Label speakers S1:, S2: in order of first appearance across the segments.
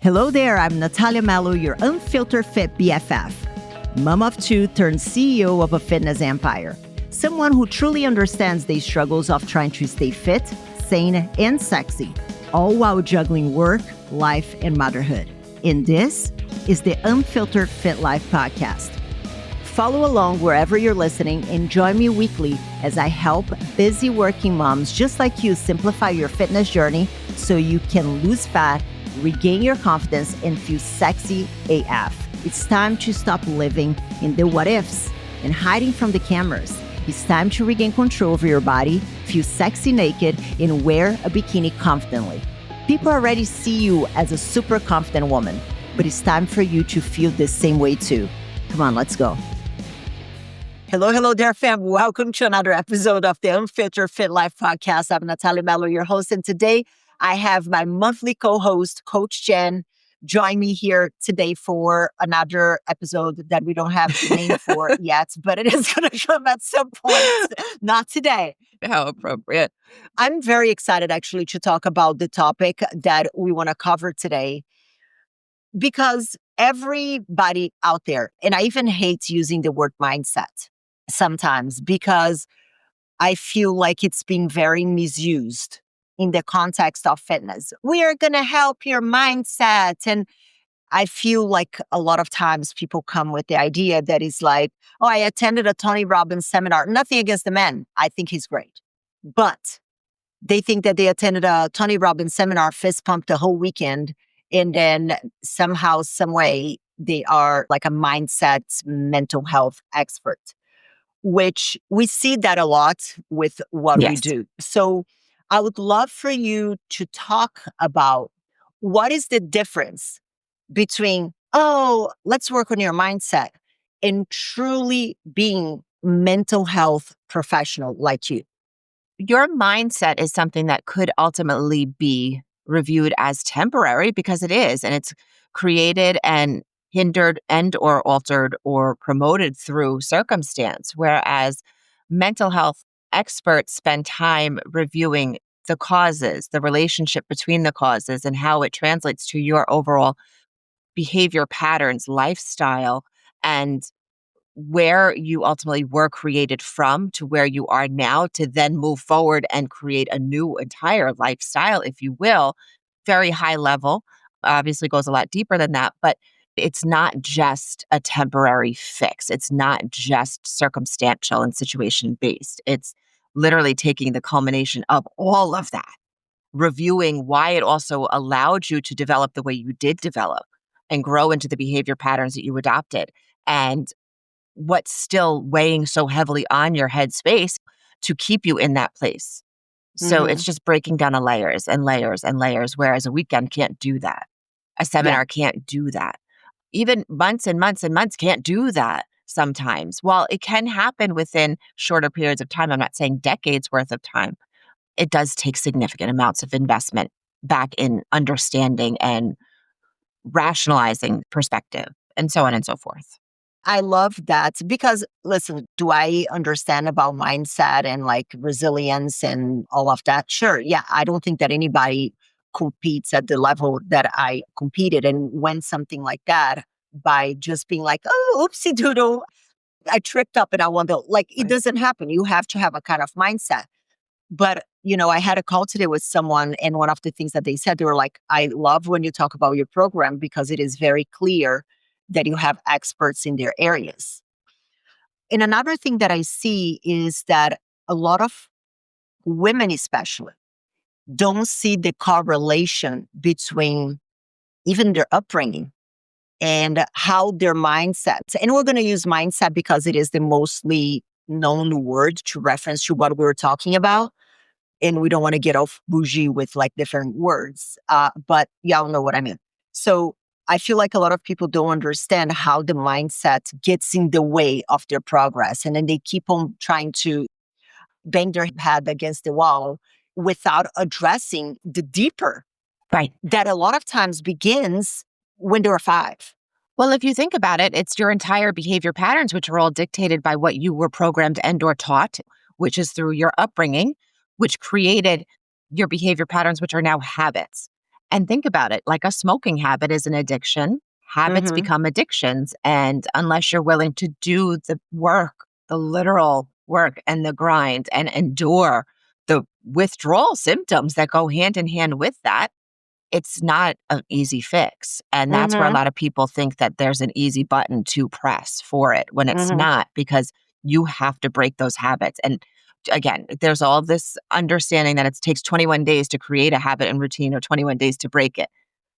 S1: Hello there, I'm Nathalia Melo, your unfiltered fit BFF. Mom of two turned CEO of a fitness empire. Someone who truly understands the struggles of trying to stay fit, sane, and sexy, all while juggling work, life, and motherhood. And this is the Unfiltered Fit Life podcast. Follow along wherever you're listening and join me weekly as I help busy working moms just like you simplify your fitness journey so you can lose fat, regain your confidence, and feel sexy AF. It's time to stop living in the what ifs and hiding from the cameras. It's time to regain control over your body, feel sexy naked, and wear a bikini confidently. People already see you as a super confident woman, but it's time for you to feel the same way too. Come on, let's go. Hello there, fam. Welcome to another episode of the Unfiltered Fit Life podcast. I'm Nathalia Melo, your host, and today I have my monthly co-host, Coach Jen, join me here today for another episode that we don't have a name for yet, but it is going to come at some point. Not today.
S2: How appropriate.
S1: I'm very excited actually to talk about the topic that we want to cover today because everybody out there, and I even hate using the word mindset sometimes because I feel like it's being very misused in the context of fitness. We are going to help your mindset. And I feel like a lot of times people come with the idea that is like, oh, I attended a Tony Robbins seminar. Nothing against the man. I think he's great. But they think that they attended a Tony Robbins seminar, fist pumped the whole weekend. And then somehow, some way, they are like a mindset, mental health expert, which we see that a lot with what we do. So I would love for you to talk about what is the difference between, oh, let's work on your mindset and truly being mental health professional like you.
S2: Your mindset is something that could ultimately be reviewed as temporary because it is, and it's created and hindered and or altered or promoted through circumstance, whereas mental health experts spend time reviewing the causes, the relationship between the causes, and how it translates to your overall behavior patterns, lifestyle, and where you ultimately were created from to where you are now to then move forward and create a new entire lifestyle, if you will. Very high level, obviously goes a lot deeper than that, but it's not just a temporary fix. It's not just circumstantial and situation based. It's literally taking the culmination of all of that, reviewing why it also allowed you to develop the way you did develop and grow into the behavior patterns that you adopted, and what's still weighing so heavily on your headspace to keep you in that place. So it's just breaking down the layers and layers and layers, whereas a weekend can't do that. A seminar can't do that. Even months and months and months can't do that sometimes. While it can happen within shorter periods of time, I'm not saying decades worth of time, it does take significant amounts of investment back in understanding and rationalizing perspective and so on and so forth.
S1: I love that because, listen, do I understand about mindset and like resilience and all of that? Sure. Yeah. I don't think that anybody competes at the level that I competed and went something like that by just being like, oh, oopsie doodle. I tripped up and I want to, like, it doesn't happen. You have to have a kind of mindset. But, I had a call today with someone, and one of the things that they said, they were like, I love when you talk about your program because it is very clear that you have experts in their areas. And another thing that I see is that a lot of women, especially, don't see the correlation between even their upbringing and how their mindsets, and we're going to use mindset because it is the mostly known word to reference to what we were talking about. And we don't want to get off bougie with like different words, but y'all know what I mean. So I feel like a lot of people don't understand how the mindset gets in the way of their progress. And then they keep on trying to bang their head against the wall without addressing the deeper.
S2: Right.
S1: That a lot of times begins when they're 5.
S2: Well, if you think about it, it's your entire behavior patterns, which are all dictated by what you were programmed and or taught, which is through your upbringing, which created your behavior patterns, which are now habits. And think about it, like a smoking habit is an addiction. Habits
S1: Mhm.
S2: become addictions. And unless you're willing to do the work, the literal work and the grind and endure the withdrawal symptoms that go hand in hand with that, it's not an easy fix. And that's where a
S1: Mhm.
S2: lot of people think that there's an easy button to press for it when it's
S1: Mhm.
S2: not, because you have to break those habits. And again, there's all this understanding that it takes 21 days to create a habit and routine or 21 days to break it.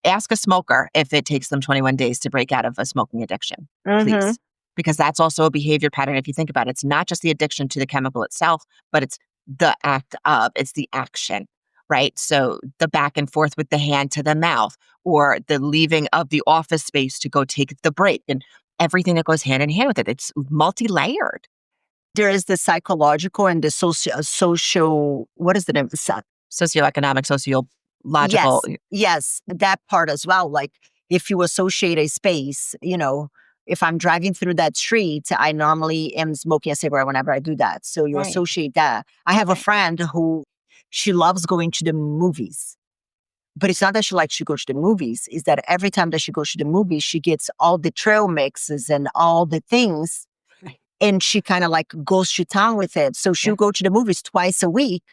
S2: Ask a smoker if it takes them 21 days to break out of a smoking addiction,
S1: Mhm.
S2: please. Because that's also a behavior pattern. If you think about it, it's not just the addiction to the chemical itself, but it's the act of, it's the action, right? So the back and forth with the hand to the mouth, or the leaving of the office space to go take the break, and everything that goes hand in hand with it. It's multi layered.
S1: There is the psychological and the social, what is the name?
S2: Socioeconomic, sociological.
S1: Yes, yes, that part as well. Like if you associate a space, if I'm driving through that street, I normally am smoking a cigarette whenever I do that. So you
S2: Right,
S1: associate that. I have a
S2: right,
S1: friend who she loves going to the movies. But it's not that she likes to go to the movies, is that every time that she goes to the movies, she gets all the trail mixes and all the things,
S2: right.
S1: and she kind of like goes to town with it. So
S2: Yeah,
S1: she'll go to the movies twice a week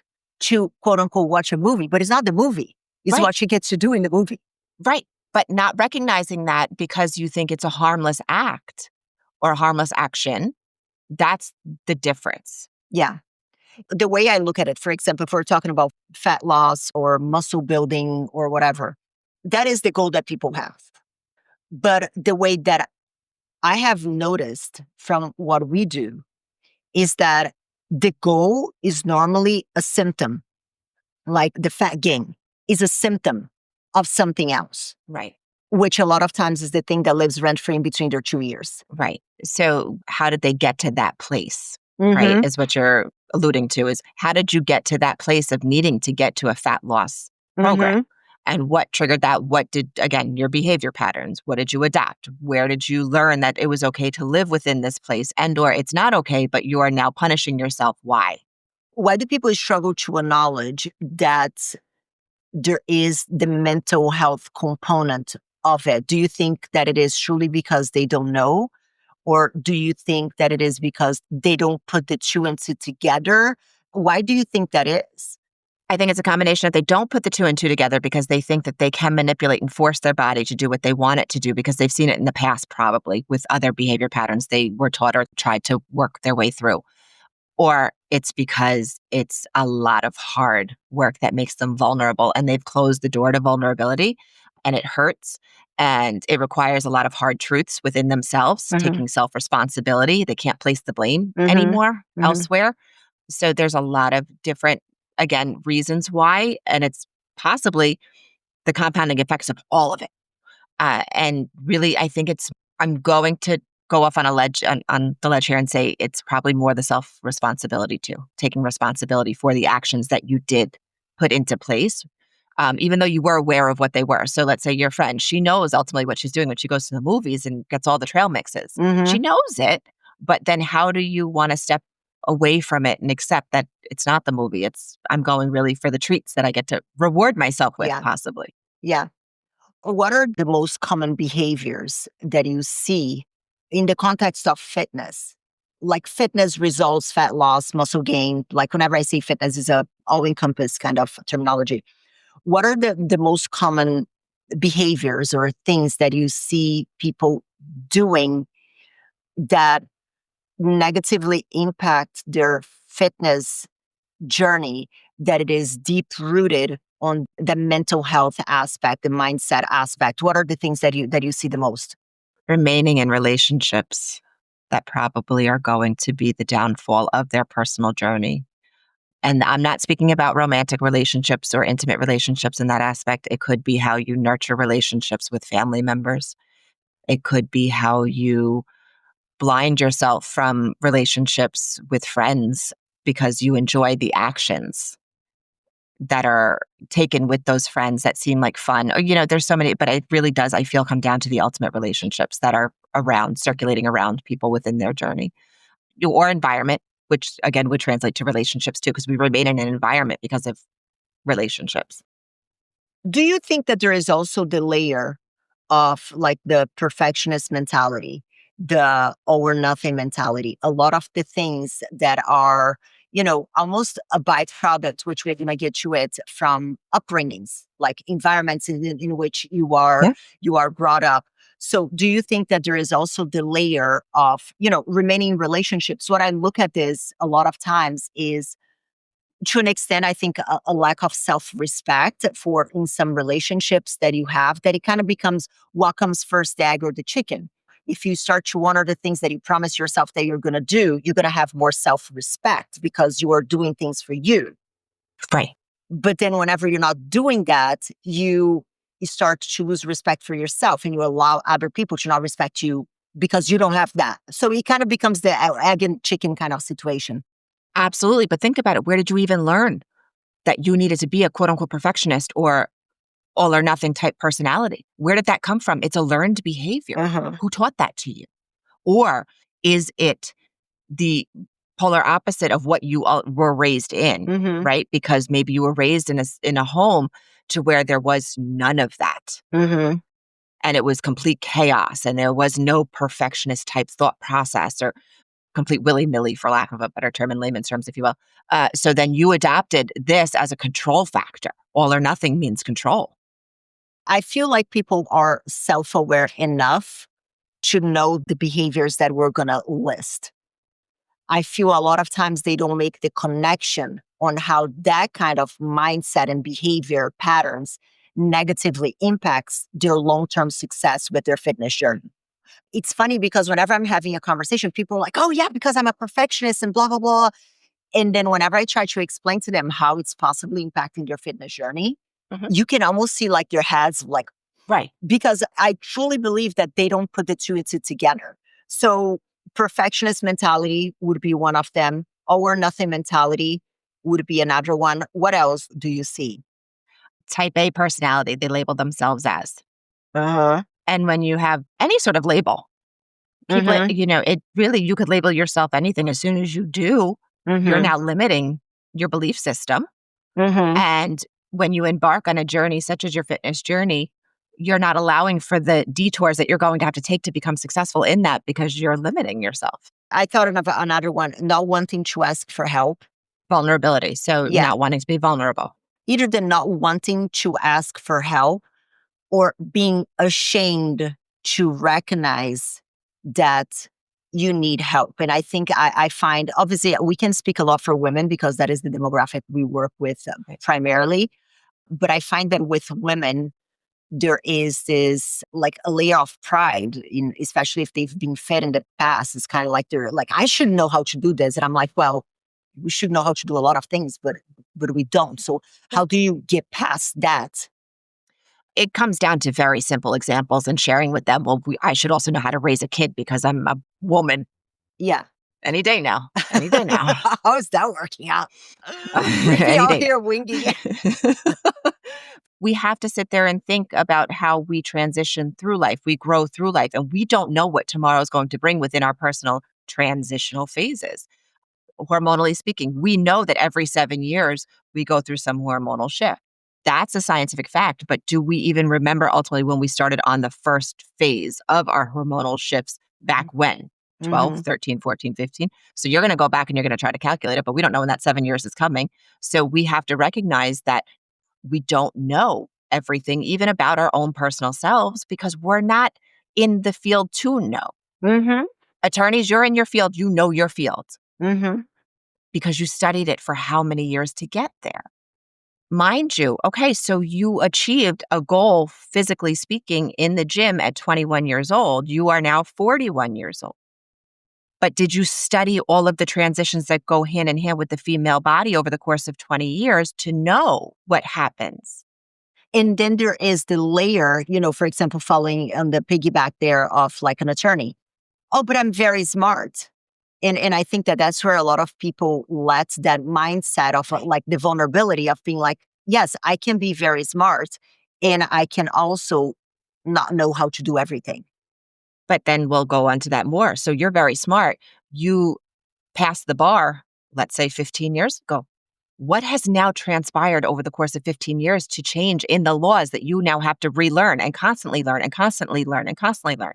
S1: to quote unquote watch a movie, but it's not the movie. It's
S2: right,
S1: what she gets to do in the movie.
S2: right. But not recognizing that because you think it's a harmless act or a harmless action, that's the difference.
S1: Yeah. The way I look at it, for example, if we're talking about fat loss or muscle building or whatever, that is the goal that people have. But the way that I have noticed from what we do is that the goal is normally a symptom, like the fat gain is a symptom of something else,
S2: Right.
S1: which a lot of times is the thing that lives rent free in between their 2 ears.
S2: Right. So how did they get to that place? Right?
S1: Mm-hmm.
S2: Is what you're alluding to, is how did you get to that place of needing to get to a fat loss program?
S1: Mm-hmm.
S2: And what triggered that? What did, again, your behavior patterns? What did you adapt? Where did you learn that it was okay to live within this place, and or it's not okay, but you are now punishing yourself? Why?
S1: Why do people struggle to acknowledge that there is the mental health component of it? Do you think that it is truly because they don't know? Or do you think that it is because they don't put the two and two together? Why do you think that is?
S2: I think it's a combination of they don't put the two and two together because they think that they can manipulate and force their body to do what they want it to do because they've seen it in the past, probably with other behavior patterns they were taught or tried to work their way through. Or it's because it's a lot of hard work that makes them vulnerable, and they've closed the door to vulnerability, and it hurts, and it requires a lot of hard truths within themselves,
S1: Mm-hmm.
S2: taking self responsibility. They can't place the blame
S1: Mm-hmm.
S2: anymore
S1: Mm-hmm.
S2: elsewhere. So there's a lot of different, again, reasons why, and it's possibly the compounding effects of all of it. And really, I think I'm going to go off on a ledge, on the ledge here, and say it's probably more the self responsibility too, taking responsibility for the actions that you did put into place, even though you were aware of what they were. So let's say your friend, she knows ultimately what she's doing when she goes to the movies and gets all the trail mixes. She
S1: Mm-hmm.
S2: knows it, but then how do you want to step away from it and accept that it's not the movie? It's, I'm going really for the treats that I get to reward myself with,
S1: Yeah.
S2: possibly.
S1: Yeah. What are the most common behaviors that you see in the context of fitness? Like fitness results, fat loss, muscle gain. Like whenever I say fitness is a all encompass kind of terminology. What are the most common behaviors or things that you see people doing that negatively impact their fitness journey, that it is deep rooted on the mental health aspect, the mindset aspect? What are the things that you see the most?
S2: Remaining in relationships that probably are going to be the downfall of their personal journey. And I'm not speaking about romantic relationships or intimate relationships in that aspect. It could be how you nurture relationships with family members. It could be how you blind yourself from relationships with friends because you enjoy the actions that are taken with those friends that seem like fun. Or, there's so many, but it really does, I feel, come down to the ultimate relationships that are around, circulating around people within their journey. Or environment, which again would translate to relationships too, because we remain in an environment because of relationships.
S1: Do you think that there is also the layer of like the perfectionist mentality, the all or nothing mentality? A lot of the things that are, almost a byproduct, which we're going to get to it from upbringings, like environments in which
S2: Yeah.
S1: you are brought up. So do you think that there is also the layer of, remaining relationships? What I look at this a lot of times is, to an extent, I think a lack of self-respect for in some relationships that you have, that it kind of becomes what comes first, the egg or the chicken. If you start to honor the things that you promise yourself that you're going to do, you're going to have more self-respect because you are doing things for you.
S2: Right.
S1: But then whenever you're not doing that, you start to lose respect for yourself, and you allow other people to not respect you because you don't have that. So it kind of becomes the egg and chicken kind of situation.
S2: Absolutely. But think about it. Where did you even learn that you needed to be a quote unquote perfectionist or all or nothing type personality? Where did that come from? It's a learned behavior.
S1: Uh-huh.
S2: Who taught that to you? Or is it the polar opposite of what you all were raised in,
S1: Mm-hmm.
S2: right? Because maybe you were raised in a home to where there was none of that,
S1: Mm-hmm.
S2: and it was complete chaos, and there was no perfectionist type thought process or complete willy nilly, for lack of a better term in layman's terms, if you will. So then you adopted this as a control factor. All or nothing means control.
S1: I feel like people are self-aware enough to know the behaviors that we're going to list. I feel a lot of times they don't make the connection on how that kind of mindset and behavior patterns negatively impacts their long-term success with their fitness journey. It's funny because whenever I'm having a conversation, people are like, oh yeah, because I'm a perfectionist and blah, blah, blah. And then whenever I try to explain to them how it's possibly impacting their fitness journey,
S2: Mhm.
S1: you can almost see like their heads like,
S2: Right.
S1: because I truly believe that they don't put the two and two together. So perfectionist mentality would be one of them. All or nothing mentality would be another one. What else do you see?
S2: Type A personality, they label themselves as.
S1: Uh-huh.
S2: And when you have any sort of label, people,
S1: Mm-hmm.
S2: it really, you could label yourself anything. As soon as you do, you're
S1: Mm-hmm.
S2: now limiting your belief system.
S1: Mm-hmm.
S2: And when you embark on a journey such as your fitness journey, you're not allowing for the detours that you're going to have to take to become successful in that because you're limiting yourself.
S1: I thought of another one, not wanting to ask for help.
S2: Vulnerability. So
S1: Yeah.
S2: not wanting to be vulnerable.
S1: Either the not wanting to ask for help or being ashamed to recognize that you need help. And I think I find, obviously, we can speak a lot for women because that is the demographic we work with
S2: Right.
S1: primarily. But I find that with women, there is this like a layer of pride, especially if they've been fed in the past. It's kind of like they're like, I should know how to do this. And I'm like, well, we should know how to do a lot of things, but we don't. So how do you get past that?
S2: It comes down to very simple examples and sharing with them. Well, I should also know how to raise a kid because I'm a woman.
S1: Yeah.
S2: Any day now. Any day now.
S1: How's that working out? We'd be
S2: Any
S1: out
S2: day.
S1: here winging it.
S2: We have to sit there and think about how we transition through life. We grow through life, and we don't know what tomorrow is going to bring within our personal transitional phases. Hormonally speaking, we know that every 7 years we go through some hormonal shift. That's a scientific fact. But do we even remember ultimately when we started on the first phase of our hormonal shifts back when? 12,
S1: Mhm.
S2: 13, 14, 15. So you're going to go back and you're going to try to calculate it, but we don't know when that 7 years is coming. So we have to recognize that we don't know everything, even about our own personal selves, because we're not in the field to know.
S1: Mhm.
S2: Attorneys, you're in your field, you know your field
S1: Mhm.
S2: because you studied it for how many years to get there. Mind you, okay, so you achieved a goal, physically speaking, in the gym at 21 years old. You are now 41 years old. But did you study all of the transitions that go hand in hand with the female body over the course of 20 years to know what happens?
S1: And then there is the layer, for example, following on the piggyback there of like an attorney. Oh, but I'm very smart. And I think that that's where a lot of people let that mindset of like the vulnerability of being like, yes, I can be very smart and I can also not know how to do everything.
S2: But then we'll go on to that more. So you're very smart. You passed the bar, let's say 15 years ago. what has now transpired over the course of 15 years to change in the laws that you now have to relearn and constantly learn and constantly learn and constantly learn?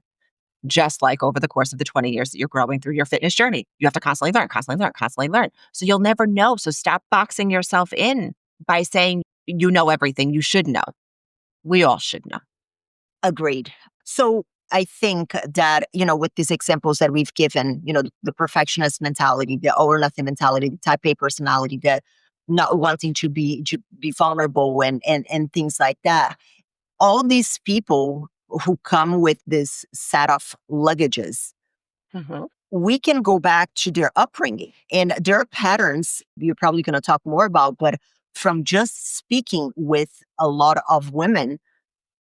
S2: Just like over the course of the 20 years that you're growing through your fitness journey, you have to constantly learn, constantly learn, constantly learn. So you'll never know. So stop boxing yourself in by saying you know everything. You should know. We all should know.
S1: Agreed. So I think that, with these examples that we've given, the perfectionist mentality, the all or nothing mentality, the type A personality, the not wanting to be vulnerable and things like that. All these people who come with this set of luggages,
S2: Mhm.
S1: we can go back to their upbringing and their patterns you're probably going to talk more about, but from just speaking with a lot of women,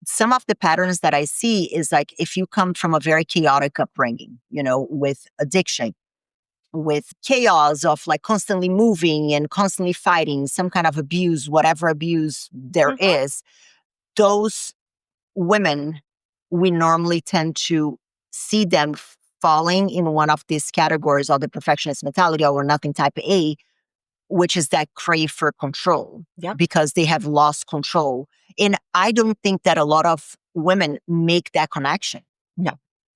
S1: some of the patterns that I see is like if you come from a very chaotic upbringing, with addiction, with chaos of like constantly moving and constantly fighting, some kind of abuse, whatever abuse there
S2: Mhm.
S1: is, those women, we normally tend to see them falling in one of these categories of the perfectionist mentality or nothing type A, which is that crave for control
S2: Yep.
S1: because they have lost control. And I don't think that a lot of women make that connection.
S2: No,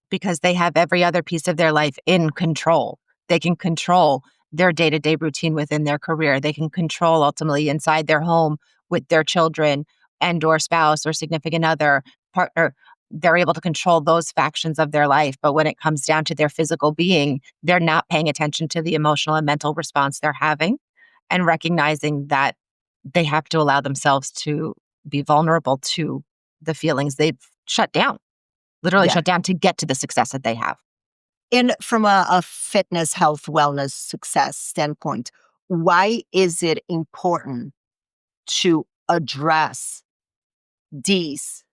S2: because they have every other piece of their life in control. They can control their day to day routine within their career. They can control ultimately inside their home with their children and or spouse or significant other partner. They're able to control those factions of their life. But when it comes down to their physical being, they're not paying attention to the emotional and mental response they're having and recognizing that they have to allow themselves to be vulnerable to the feelings they've shut down, literally
S1: Yeah.
S2: shut down to get to the success that they have.
S1: And from a fitness, health, wellness, success standpoint, why is it important to address these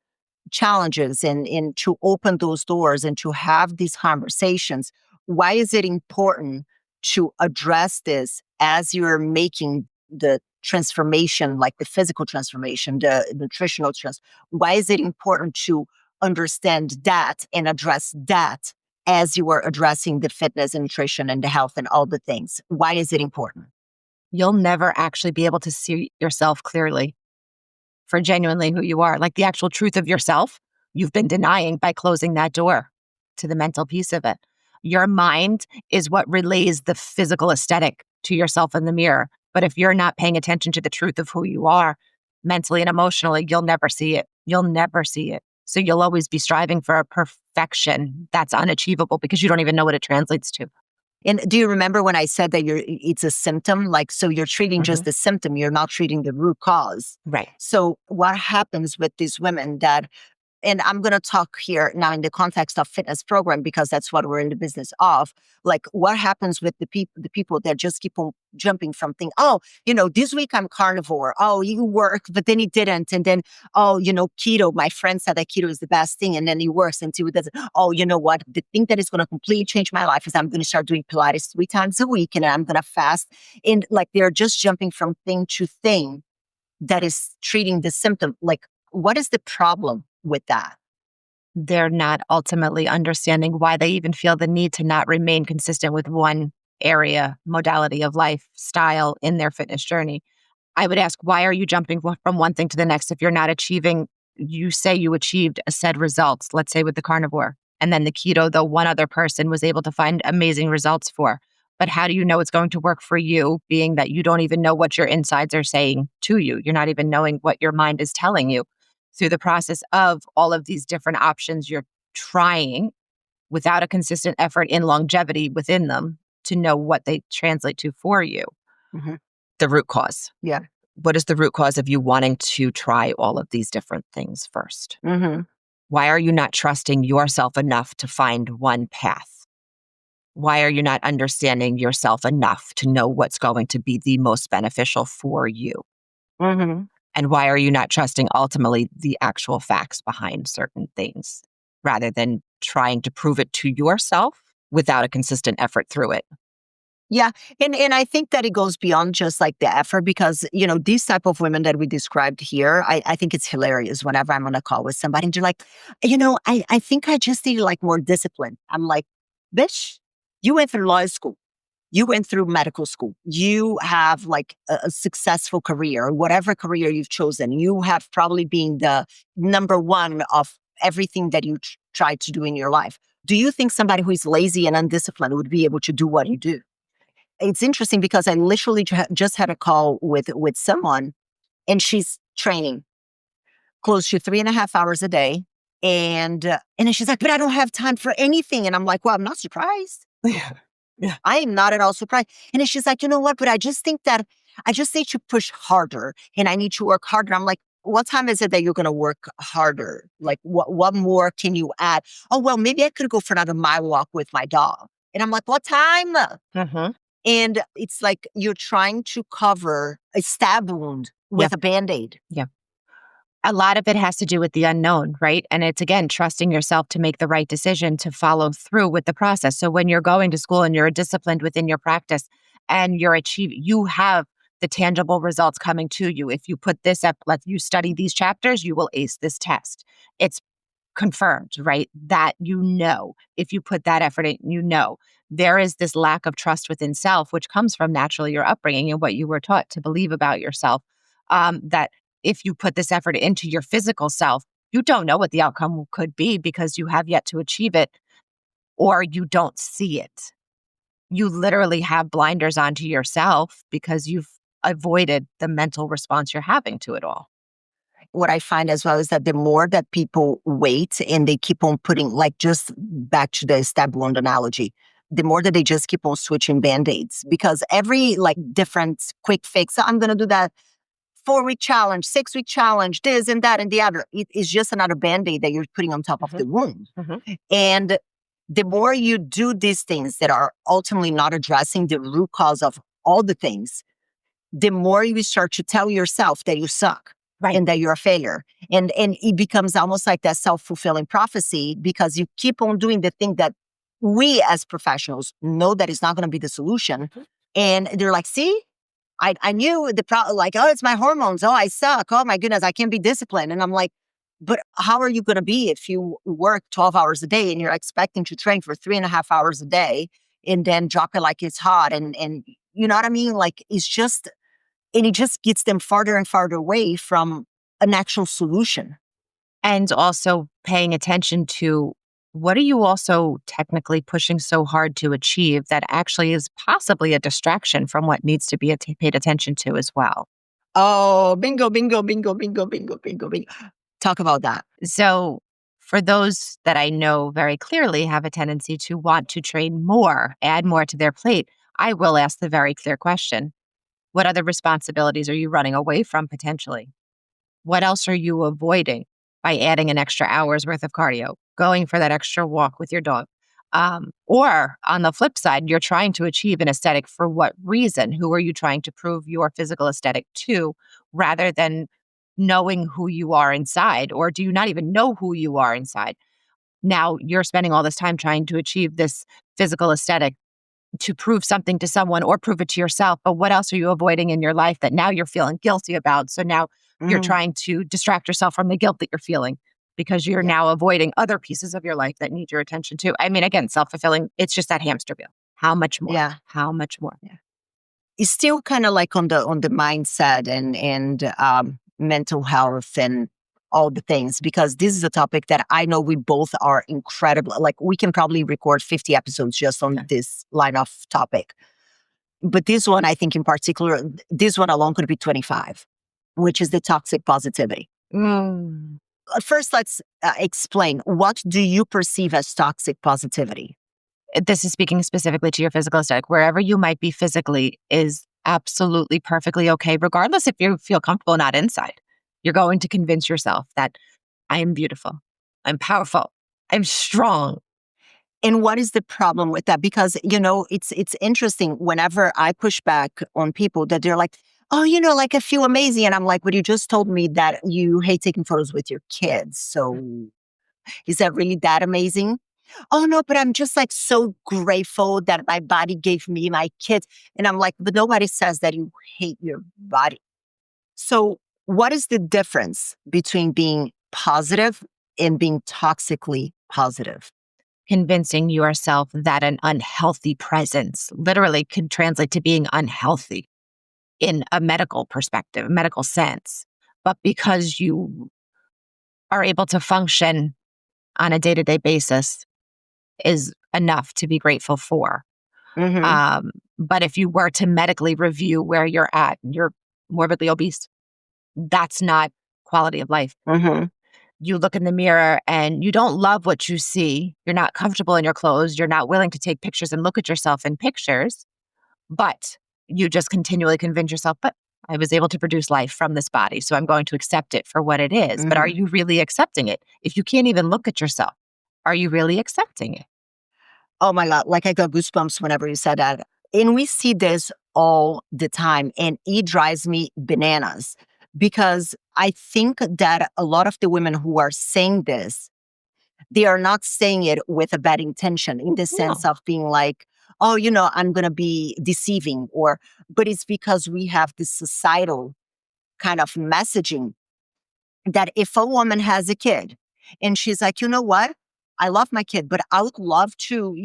S1: challenges and to open those doors and to have these conversations? Why is it important to address this as you're making the transformation, like the physical transformation, the nutritional why is it important to understand that and address that as you are addressing the fitness and nutrition and the health and all the things? Why is it important?
S2: You'll never actually be able to see yourself clearly for genuinely who you are. Like the actual truth of yourself, you've been denying by closing that door to the mental piece of it. Your mind is what relays the physical aesthetic to yourself in the mirror. But if you're not paying attention to the truth of who you are mentally and emotionally, you'll never see it. You'll never see it. So you'll always be striving for a perfection that's unachievable because you don't even know what it translates to.
S1: And do you remember when I said that it's a symptom? Like, so you're treating just
S2: Mhm.
S1: the symptom, you're not treating the root cause.
S2: Right.
S1: So what happens with these women that, and I'm going to talk here now in the context of fitness program because that's what we're in the business of. Like, what happens with the people that just keep on jumping from thing? Oh, this week I'm carnivore. Oh, you work, but then he didn't, and then keto. My friend said that keto is the best thing, and then he works until he doesn't. Oh, you know what? The thing that is going to completely change my life is I'm going to start doing Pilates 3 times a week, and I'm going to fast. And like they're just jumping from thing to thing that is treating the symptom. Like, what is the problem with that?
S2: They're not ultimately understanding why they even feel the need to not remain consistent with one area, modality of lifestyle in their fitness journey. I would ask, why are you jumping from one thing to the next if you're not achieving? You say you achieved a said results, let's say with the carnivore, and then the keto, though one other person was able to find amazing results for. But how do you know it's going to work for you, being that you don't even know what your insides are saying to you? You're not even knowing what your mind is telling you through the process of all of these different options you're trying without a consistent effort in longevity within them to know what they translate to for you.
S1: Hmm.
S2: The root cause.
S1: Yeah.
S2: What is the root cause of you wanting to try all of these different things first?
S1: Hmm.
S2: Why are you not trusting yourself enough to find one path? Why are you not understanding yourself enough to know what's going to be the most beneficial for you?
S1: Hmm.
S2: And why are you not trusting ultimately the actual facts behind certain things rather than trying to prove it to yourself without a consistent effort through it?
S1: Yeah. And I think that it goes beyond just like the effort because, these type of women that we described here, I think it's hilarious whenever I'm on a call with somebody and they're like, I think I just need like more discipline. I'm like, bitch, you went through law school. You went through medical school. You have like a successful career, whatever career you've chosen. You have probably been the number one of everything that you tried to do in your life. Do you think somebody who is lazy and undisciplined would be able to do what you do? It's interesting because I literally just had a call with someone, and she's training close to 3.5 hours a day. And then she's like, but I don't have time for anything. And I'm like, well, I'm not surprised.
S2: Yeah. Yeah.
S1: I am not at all surprised. And then she's like, you know what? But I just think that I just need to push harder and I need to work harder. I'm like, what time is it that you're going to work harder? Like, what more can you add? Oh, well, maybe I could go for another mile walk with my dog. And I'm like, what time?
S2: Mm-hmm.
S1: And it's like you're trying to cover a stab wound
S2: Yeah.
S1: with a Band-Aid.
S2: Yeah. A lot of it has to do with the unknown, right? And it's again, trusting yourself to make the right decision to follow through with the process. So when you're going to school and you're disciplined within your practice and you're achieving, you have the tangible results coming to you. If you put this up, let you study these chapters, you will ace this test. It's confirmed, right? That if you put that effort in, there is this lack of trust within self, which comes from naturally your upbringing and what you were taught to believe about yourself. That if you put this effort into your physical self, you don't know what the outcome could be because you have yet to achieve it or you don't see it. You literally have blinders onto yourself because you've avoided the mental response you're having to it all.
S1: What I find as well is that the more that people wait and they keep on putting, like, just back to the stab wound analogy, the more that they just keep on switching Band-Aids because every like different quick fix, I'm going to do that 4-week challenge, 6-week challenge, this and that and the other. It is just another Band-Aid that you're putting on top of
S2: Mhm.
S1: the wound.
S2: Mhm.
S1: And the more you do these things that are ultimately not addressing the root cause of all the things, the more you start to tell yourself that you suck
S2: Right.
S1: and that you're a failure. And it becomes almost like that self-fulfilling prophecy because you keep on doing the thing that we as professionals know that is not going to be the solution.
S2: Mhm.
S1: And they're like, see, I knew the problem, like, oh, it's my hormones. Oh, I suck. Oh my goodness, I can't be disciplined. And I'm like, but how are you going to be if you work 12 hours a day and you're expecting to train for 3.5 hours a day and then drop it like it's hot? And you know what I mean? Like, and it just gets them farther and farther away from an actual solution.
S2: And also paying attention to what are you also technically pushing so hard to achieve that actually is possibly a distraction from what needs to be paid attention to as well.
S1: Oh, bingo, bingo, bingo, bingo, bingo, bingo, bingo. Talk about that.
S2: So, for those that I know very clearly have a tendency to want to train more, add more to their plate, I will ask the very clear question: what other responsibilities are you running away from potentially? What else are you avoiding by adding an extra hour's worth of cardio, going for that extra walk with your dog? Or on the flip side, you're trying to achieve an aesthetic for what reason? Who are you trying to prove your physical aesthetic to rather than knowing who you are inside? Or do you not even know who you are inside? Now you're spending all this time trying to achieve this physical aesthetic to prove something to someone or prove it to yourself. But what else are you avoiding in your life that now you're feeling guilty about? So now you're
S1: Mhm.
S2: trying to distract yourself from the guilt that you're feeling because you're
S1: Yeah,
S2: now avoiding other pieces of your life that need your attention too. I mean, again, self fulfilling, it's just that hamster wheel. How much more?
S1: yeah,
S2: How much more?
S1: yeah. It's still kind of like on the mindset and mental health and all the things because this is a topic that I know we both are incredible. Like we can probably record 50 episodes just on
S2: Okay.
S1: this line of topic. But this one, I think in particular, this one alone could be 25, which is the toxic positivity.
S2: Mm.
S1: First, let's explain what do you perceive as toxic positivity?
S2: This is speaking specifically to your physical aesthetic. Wherever you might be physically is absolutely perfectly okay, regardless if you feel comfortable or not inside. You're going to convince yourself that I am beautiful. I'm powerful. I'm strong.
S1: And what is the problem with that? Because it's interesting. Whenever I push back on people, that they're like, "Oh, like I feel amazing," and I'm like, "But you just told me that you hate taking photos with your kids. So is that really that amazing?" Oh no, but I'm just like so grateful that my body gave me my kids. And I'm like, but nobody says that you hate your body. So, what is the difference between being positive and being toxically positive?
S2: convincing yourself that an unhealthy presence literally can translate to being unhealthy in a medical perspective, medical sense. But because you are able to function on a day to day basis is enough to be grateful for.
S1: Mhm.
S2: Um, but if you were to medically review where you're at, you're morbidly obese, that's not quality of life.
S1: Mhm.
S2: You look in the mirror and you don't love what you see. You're not comfortable in your clothes. You're not willing to take pictures and look at yourself in pictures, but you just continually convince yourself, but I was able to produce life from this body. So I'm going to accept it for what it is. But are
S1: Mhm.
S2: you really accepting it? If you can't even look at yourself, are you really accepting it?
S1: Oh my God, like I got goosebumps whenever you said that. And we see this all the time, and it drives me bananas because I think that a lot of the women who are saying this, they are not saying it with a bad intention in the sense
S2: No.
S1: of being like, oh, I'm going to be deceiving, but it's because we have this societal kind of messaging that if a woman has a kid and she's like, you know what? I love my kid, but I would love to,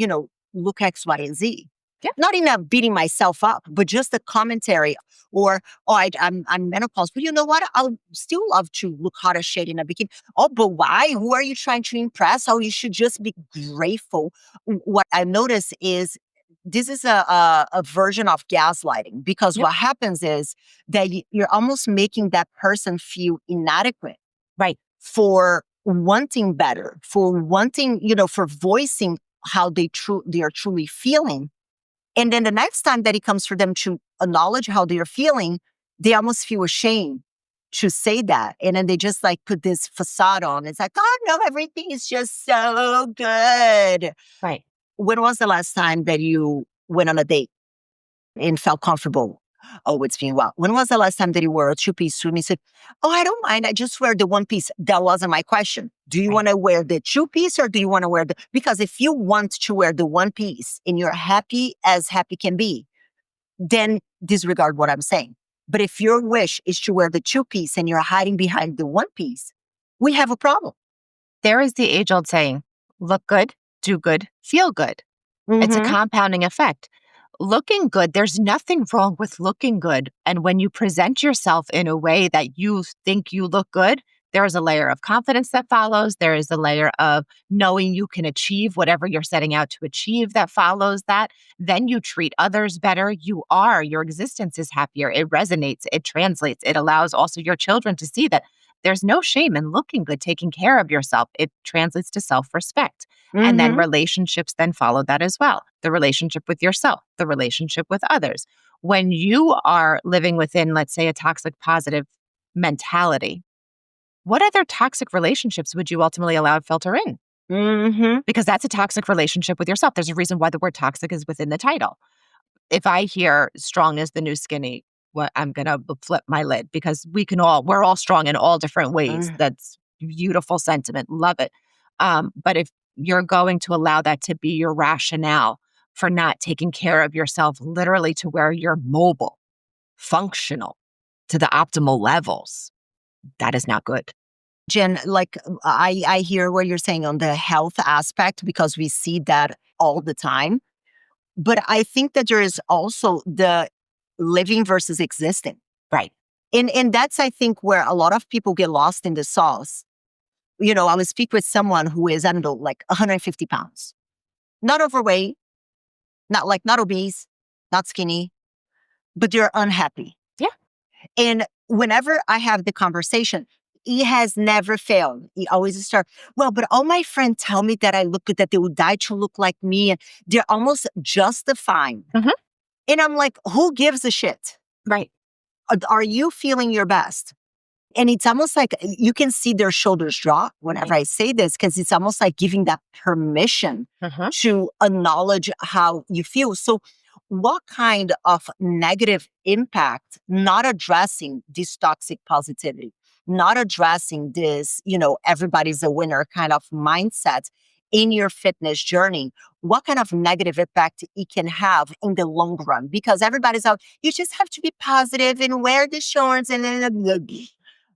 S1: look X, Y, and Z.
S2: Yeah.
S1: Not in a beating myself up, but just a commentary or, oh, I'm menopause, but you know what? I'll still love to look hot as shit in a bikini. Oh, but why? Who are you trying to impress? Oh, you should just be grateful. What I notice is this is a version of gaslighting because
S2: Yep.
S1: what happens is that you're almost making that person feel inadequate
S2: Right.
S1: for wanting better, for wanting, for voicing how they are truly feeling. And then the next time that it comes for them to acknowledge how they are feeling, they almost feel ashamed to say that. And then they just like put this facade on. It's like, oh no, everything is just so good.
S2: Right.
S1: When was the last time that you went on a date and felt comfortable? Oh, it's been a while. When was the last time that you wore a two-piece suit and you said, oh, I don't mind. I just wear the one piece. That wasn't my question. Do you
S2: Right.
S1: want to wear the two-piece or do you want to wear because if you want to wear the one piece and you're happy as happy can be, then disregard what I'm saying. But if your wish is to wear the two-piece and you're hiding behind the one piece, we have a problem.
S2: There is the age old saying, look good, do good, feel good. It's a
S1: Mm-hmm.
S2: compounding effect. Looking good, there's nothing wrong with looking good. And when you present yourself in a way that you think you look good, there is a layer of confidence that follows. There is a layer of knowing you can achieve whatever you're setting out to achieve that follows that. Then you treat others better. Your existence is happier. It resonates, it translates. It allows also your children to see that there's no shame in looking good, taking care of yourself. It translates to self respect. And then
S1: Mm-hmm.
S2: relationships then follow that as well. The relationship with yourself, the relationship with others. When you are living within, let's say, a toxic positive mentality, what other toxic relationships would you ultimately allow to filter in?
S1: Mm-hmm.
S2: Because that's a toxic relationship with yourself. There's a reason why the word toxic is within the title. If I hear strong is the new skinny, what I'm gonna flip my lid because we're all strong in all different ways.
S1: Mm-hmm.
S2: That's beautiful sentiment. Love it. But if you're going to allow that to be your rationale for not taking care of yourself, literally to where you're mobile, functional to the optimal levels, that is not good.
S1: Jen, like I hear what you're saying on the health aspect because we see that all the time. But I think that there is also the living versus existing.
S2: Right.
S1: And that's I think where a lot of people get lost in the sauce. I would speak with someone who is, I don't know, like 150 pounds. Not overweight, not obese, not skinny, but they're unhappy.
S2: Yeah.
S1: And whenever I have the conversation, he has never failed. He always start, well, but all my friends tell me that I look good, that they would die to look like me. And they're almost justifying.
S2: Mhm.
S1: And I'm like, who gives a shit?
S2: Right.
S1: Are you feeling your best? And it's almost like you can see their shoulders drop whenever
S2: Right.
S1: I say this, because it's almost like giving that permission
S2: Mhm.
S1: to acknowledge how you feel. So, what kind of negative impact not addressing this toxic positivity, not addressing this, everybody's a winner kind of mindset in your fitness journey? What kind of negative impact it can have in the long run? Because everybody's out, you just have to be positive and wear the shorts and then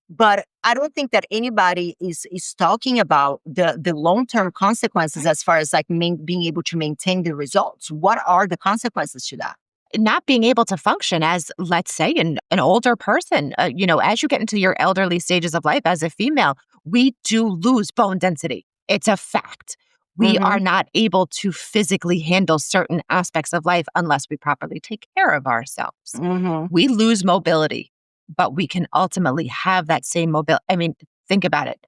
S1: But I don't think that anybody is talking about the long-term consequences
S2: Right.
S1: as far as like being able to maintain the results. What are the consequences to that?
S2: Not being able to function as, let's say, an older person. As you get into your elderly stages of life as a female, we do lose bone density. It's a fact. We
S1: Mm-hmm.
S2: are not able to physically handle certain aspects of life unless we properly take care of ourselves.
S1: Mm-hmm.
S2: We lose mobility, but we can ultimately have that same mobility. I mean, think about it.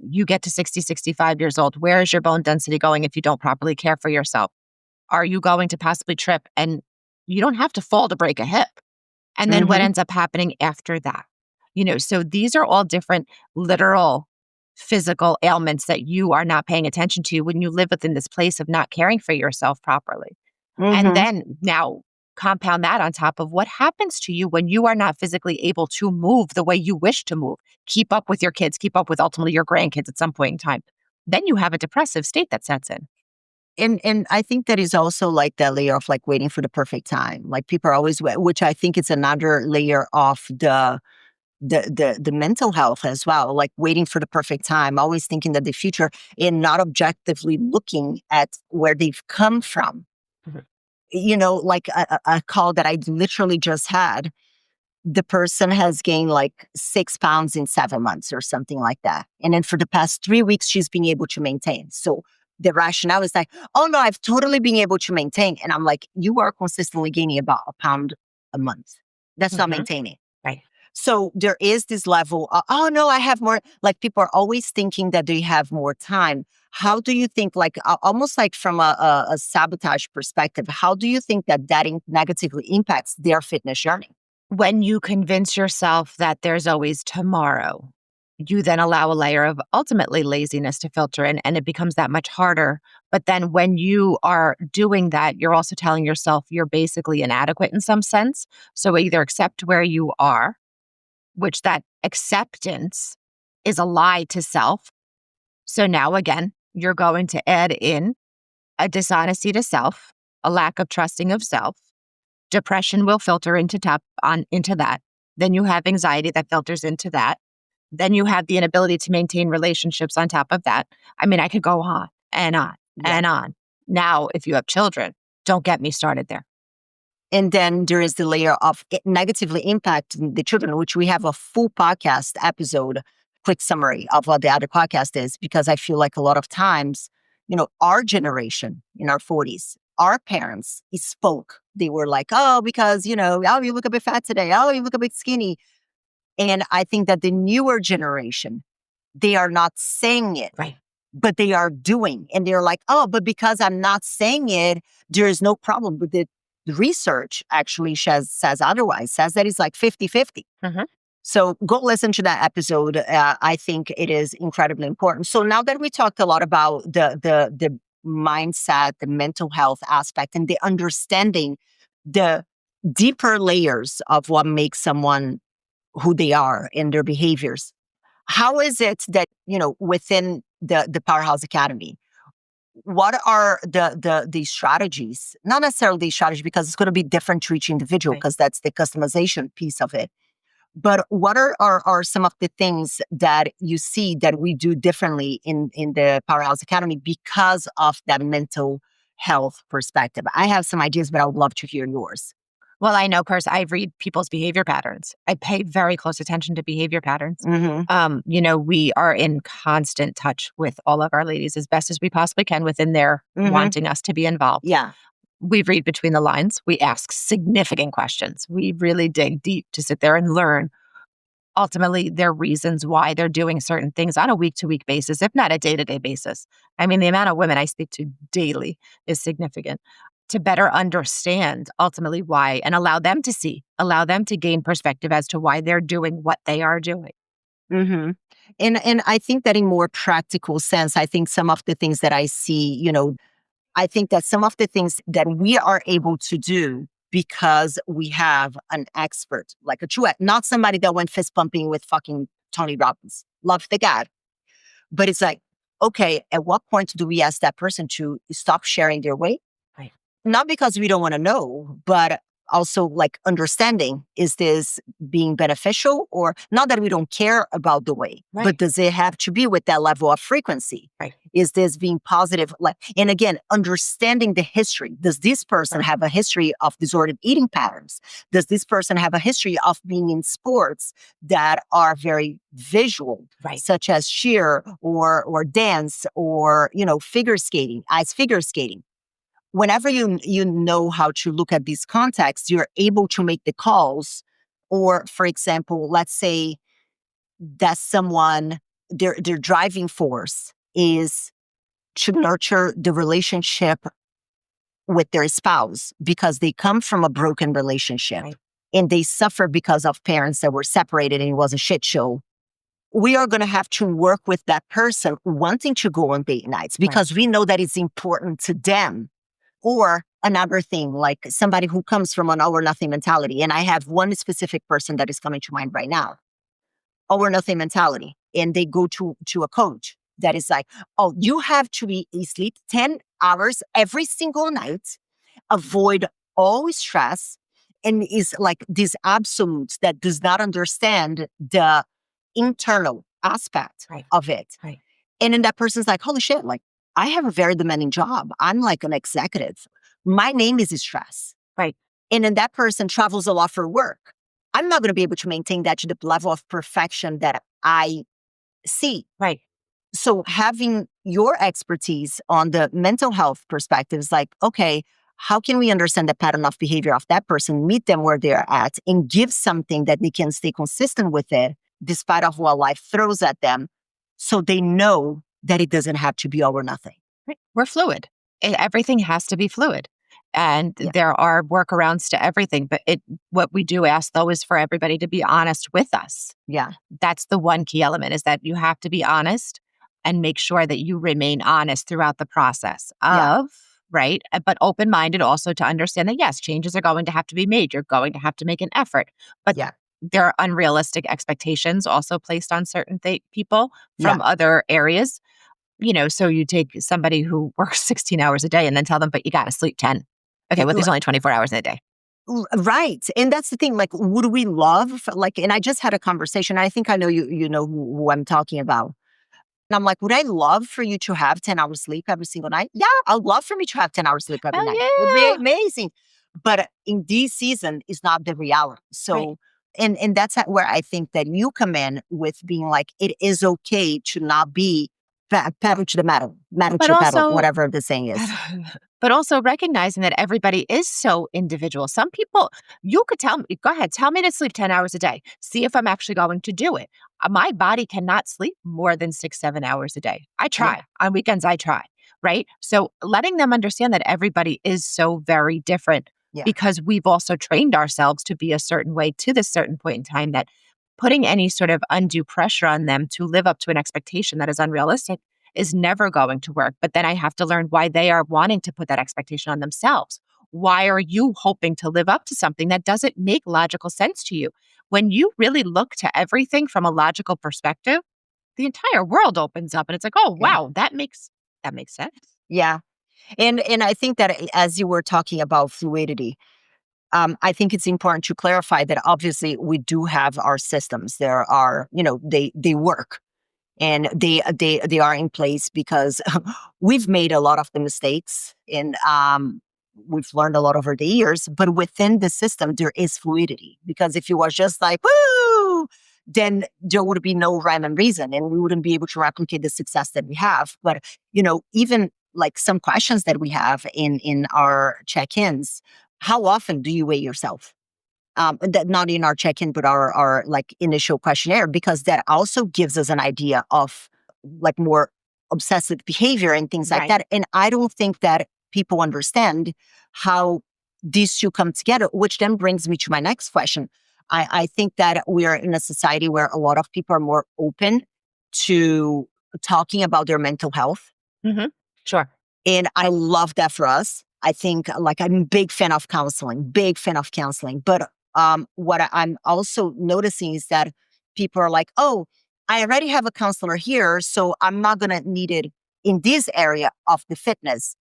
S2: You get to 60, 65 years old. Where is your bone density going if you don't properly care for yourself? Are you going to possibly trip? And you don't have to fall to break a hip. And then what
S1: Mm-hmm.
S2: ends up happening after that? So these are all different literal physical ailments that you are not paying attention to when you live within this place of not caring for yourself properly. And
S1: Mm-hmm.
S2: then now compound that on top of what happens to you when you are not physically able to move the way you wish to move, keep up with your kids, keep up with ultimately your grandkids at some point in time. Then you have a depressive state that sets in.
S1: And I think that is also like that layer of like waiting for the perfect time. Like people are always, which I think it's another layer of the mental health as well. Like waiting for the perfect time, always thinking that the future and not objectively looking at where they've come from.
S2: Mhm.
S1: Like a call that I literally just had, the person has gained like 6 pounds in 7 months or something like that. And then for the past 3 weeks, she's been able to maintain. So the rationale is like, oh no, I've totally been able to maintain. And I'm like, you are consistently gaining about a pound a month. That's not
S2: Mhm.
S1: maintaining.
S2: Right.
S1: So there is this level of, oh no, I have more. Like people are always thinking that they have more time. How do you think, like almost like from a sabotage perspective, how do you think that negatively impacts their fitness journey?
S2: When you convince yourself that there's always tomorrow, you then allow a layer of ultimately laziness to filter in, and it becomes that much harder. But then when you are doing that, you're also telling yourself you're basically inadequate in some sense. So either accept where you are, which that acceptance is a lie to self. So now again, you're going to add in a dishonesty to self, a lack of trusting of self. Depression will filter into that. Then you have anxiety that filters into that. Then you have the inability to maintain relationships on top of that. I mean, I could go on and on
S1: Yeah.
S2: and on. Now, if you have children, don't get me started there.
S1: And then there is the layer of it negatively impacting the children, which we have a full podcast episode, quick summary of what the other podcast is, because I feel like a lot of times, our generation in our 40s, our parents spoke. They were like, oh, because, oh, you look a bit fat today. Oh, you look a bit skinny. And I think that the newer generation, they are not saying it,
S2: Right.
S1: but they are doing. And they're like, oh, but because I'm not saying it, there is no problem with it. The research actually says otherwise, says that it's like 50-50.
S2: Mhm.
S1: So go listen to that episode. I think it is incredibly important. So now that we talked a lot about the mindset, the mental health aspect, and the understanding the deeper layers of what makes someone who they are and their behaviors, how is it that, within the Powerhouse Academy, what are the strategies? Not necessarily the strategy, because it's going to be different to each individual,
S2: Right.
S1: because that's the customization piece of it. But what are some of the things that you see that we do differently in the Powerhouse Academy because of that mental health perspective? I have some ideas, but I would love to hear yours.
S2: Well, I know I read people's behavior patterns. I pay very close attention to behavior patterns.
S1: Mm-hmm.
S2: We are in constant touch with all of our ladies as best as we possibly can within their
S1: Mm-hmm.
S2: wanting us to be involved.
S1: Yeah.
S2: We read between the lines. We ask significant questions. We really dig deep to sit there and learn ultimately their reasons why they're doing certain things on a week to week basis, if not a day to day basis. I mean, the amount of women I speak to daily is significant to better understand ultimately why and allow them to gain perspective as to why they're doing what they are doing.
S1: Mm-hmm. And I think that in more practical sense, I think some of the things that I see, I think that some of the things that we are able to do because we have an expert, like a true, not somebody that went fist pumping with fucking Tony Robbins. Love the guy. But it's like, okay, at what point do we ask that person to stop sharing their weight?
S2: Right.
S1: Not because we don't want to know, but also like understanding, is this being beneficial, or not that we don't care about the way, but
S2: Right.
S1: does it have to be with that level of frequency?
S2: Right.
S1: Is this being positive? Like, and again, understanding the history. Does this person
S2: Right.
S1: have a history of disordered eating patterns? Does this person have a history of being in sports that are very visual,
S2: Right.
S1: such as cheer or dance, or, figure skating, ice figure skating? Whenever you know how to look at these contexts, you're able to make the calls. Or, for example, let's say that someone, their driving force is to nurture the relationship with their spouse because they come from a broken relationship
S2: Right.
S1: and they suffer because of parents that were separated and it was a shit show. We are going to have to work with that person wanting to go on date nights
S2: Right.
S1: because we know that it's important to them. Or another thing, like somebody who comes from an all or nothing mentality. And I have one specific person that is coming to mind right now. All or nothing mentality. And they go to a coach that is like, oh, you have to be sleep 10 hours every single night, avoid all stress, and is like this absolute that does not understand the internal aspect
S2: Right.
S1: of it.
S2: Right.
S1: And then that person's like, holy shit, like I have a very demanding job. I'm like an executive. My name is stress.
S2: Right.
S1: And then that person travels a lot for work. I'm not going to be able to maintain that to the level of perfection that I see.
S2: Right.
S1: So having your expertise on the mental health perspective is like, okay, how can we understand the pattern of behavior of that person, meet them where they're at, and give something that they can stay consistent with it despite of what life throws at them, so they know that it doesn't have to be all or nothing.
S2: Right. We're fluid. Everything has to be fluid. And
S1: Yeah.
S2: there are workarounds to everything. But what we do ask, though, is for everybody to be honest with us.
S1: Yeah.
S2: That's the one key element, is that you have to be honest and make sure that you remain honest throughout the process
S1: Yeah.
S2: of, right? But open minded also to understand that, yes, changes are going to have to be made. You're going to have to make an effort. But
S1: Yeah.
S2: there are unrealistic expectations also placed on certain people
S1: Yeah.
S2: from other areas. So you take somebody who works 16 hours a day and then tell them, but you got to sleep 10. Okay, well, there's only 24 hours in a day.
S1: Right. And that's the thing. Like, would we love, like, and I just had a conversation. I think I know you know who I'm talking about. And I'm like, would I love for you to have 10 hours sleep every single night? Yeah, I'd love for me to have 10 hours sleep every
S2: Hell
S1: night. It'd be
S2: yeah.
S1: amazing. But in this season is not the reality.
S2: Right.
S1: So, and that's where I think that you come in with being like, it is okay to not be pedal to the metal
S2: But
S1: to pedal,
S2: also,
S1: whatever the saying is.
S2: but also recognizing that everybody is so individual. Some people, you could tell me, go ahead, tell me to sleep 10 hours a day. See if I'm actually going to do it. My body cannot sleep more than 6, 7 hours a day. I
S1: Yeah.
S2: try. On weekends, I try. Right. So letting them understand that everybody is so very different,
S1: Yeah.
S2: because we've also trained ourselves to be a certain way to this certain point in time, that putting any sort of undue pressure on them to live up to an expectation that is unrealistic is never going to work. But then I have to learn why they are wanting to put that expectation on themselves. Why are you hoping to live up to something that doesn't make logical sense to you? When you really look to everything from a logical perspective, the entire world opens up and it's like, oh
S1: Yeah.
S2: wow, that makes sense.
S1: Yeah. And I think that as you were talking about fluidity, I think it's important to clarify that obviously we do have our systems. There are, they work, and they are in place because we've made a lot of the mistakes, and we've learned a lot over the years. But within the system, there is fluidity, because if you was just like woo, then there would be no rhyme and reason, and we wouldn't be able to replicate the success that we have. But even like some questions that we have in our check-ins: how often do you weigh yourself? That not in our check-in, but our like initial questionnaire, because that also gives us an idea of like more obsessive behavior and things like
S2: Right.
S1: that. And I don't think that people understand how these two come together, which then brings me to my next question. I think that we are in a society where a lot of people are more open to talking about their mental health.
S2: Hmm. Sure.
S1: And I love that for us. I think like I'm a big fan of counseling, big fan of counseling. But what I'm also noticing is that people are like, oh, I already have a counselor here, so I'm not going to need it in this area of the fitness,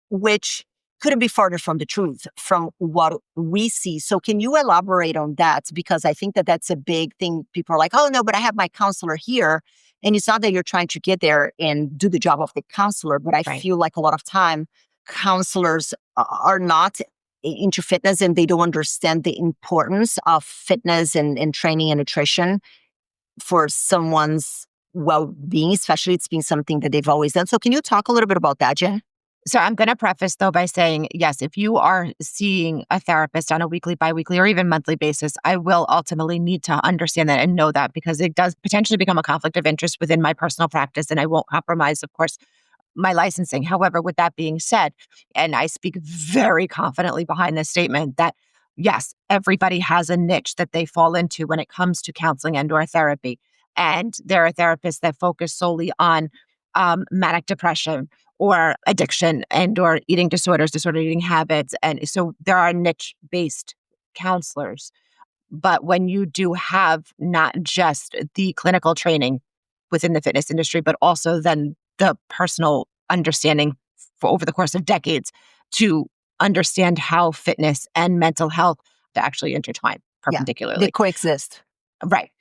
S1: which couldn't be farther from the truth from what we see. So can you elaborate on that? Because I think that that's a big thing. People are like, oh no, but I have my counselor here. And it's not that you're trying to get there and do the job of the counselor, but I
S2: Right.
S1: feel like a lot of time counselors are not into fitness and they don't understand the importance of fitness and training and nutrition for someone's well-being, especially it's been something that they've always done. So can you talk a little bit about that, Jen?
S2: So I'm going to preface though by saying, yes, if you are seeing a therapist on a weekly, biweekly, or even monthly basis, I will ultimately need to understand that and know that because it does potentially become a conflict of interest within my personal practice. And I won't compromise, of course, my licensing. However, with that being said, and I speak very confidently behind this statement that yes, everybody has a niche that they fall into when it comes to counseling and or therapy. And there are therapists that focus solely on manic depression or addiction and or eating disorders, disordered eating habits. And so there are niche based counselors. But when you do have not just the clinical training within the fitness industry, but also then the personal understanding for over the course of decades to understand how fitness and mental health to actually intertwine
S1: Yeah, they
S2: perpendicularly.
S1: coexist.
S2: Right.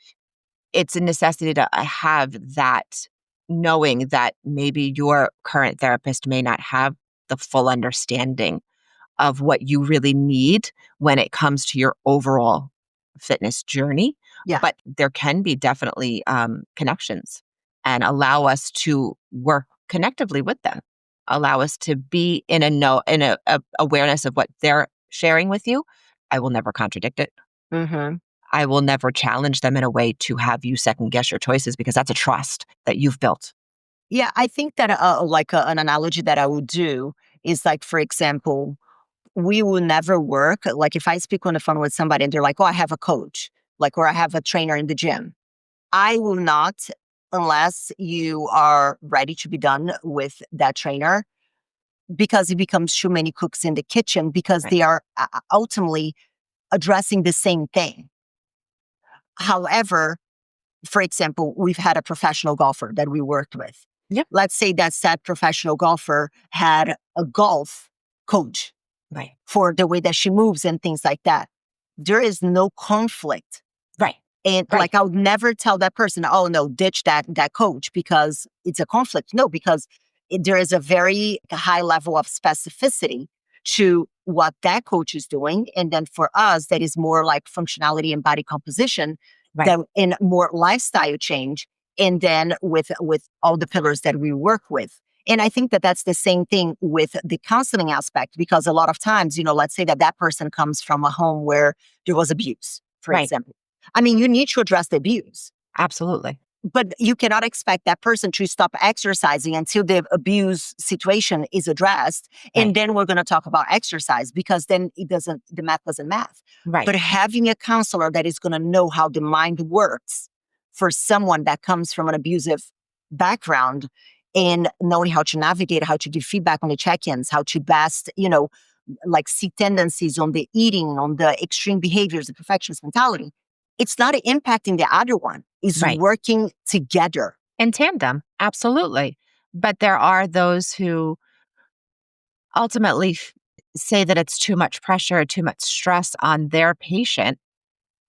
S2: It's a necessity to have that knowing that maybe your current therapist may not have the full understanding of what you really need when it comes to your overall fitness journey.
S1: Yeah.
S2: But there can be definitely connections and allow us to work connectively with them, allow us to be in a know in a awareness of what they're sharing with you. I will never contradict it.
S1: Mm-hmm.
S2: I will never challenge them in a way to have you second guess your choices because that's a trust that you've built.
S1: Yeah, I think that an analogy that I would do is like, for example, we will never work. Like if I speak on the phone with somebody and they're like, oh, I have a coach, like, or I have a trainer in the gym. I will not, unless you are ready to be done with that trainer, because it becomes too many cooks in the kitchen because
S2: Right.
S1: they are ultimately addressing the same thing. However, for example, we've had a professional golfer that we worked with.
S2: Yep.
S1: Let's say that said professional golfer had a golf coach
S2: Right.
S1: for the way that she moves and things like that. There is no conflict.
S2: Right.
S1: And
S2: Right.
S1: like I would never tell that person, oh no, ditch that coach because it's a conflict. No, because there is a very high level of specificity to what that coach is doing. And then for us, that is more like functionality and body composition,
S2: Right.
S1: that in more lifestyle change. And then with all the pillars that we work with. And I think that that's the same thing with the counseling aspect, because a lot of times, let's say that that person comes from a home where there was abuse, for
S2: Right.
S1: example. I mean, you need to address the abuse,
S2: Absolutely.
S1: but you cannot expect that person to stop exercising until the abuse situation is addressed. And
S2: Right.
S1: then we're going to talk about exercise because then the math doesn't math.
S2: Right.
S1: But having a counselor that is going to know how the mind works for someone that comes from an abusive background and knowing how to navigate, how to give feedback on the check-ins, how to best, like see tendencies on the eating, on the extreme behaviors, the perfectionist mentality. It's not impacting the other one. It's
S2: Right.
S1: working together.
S2: In tandem, absolutely. But there are those who ultimately say that it's too much pressure, too much stress on their patient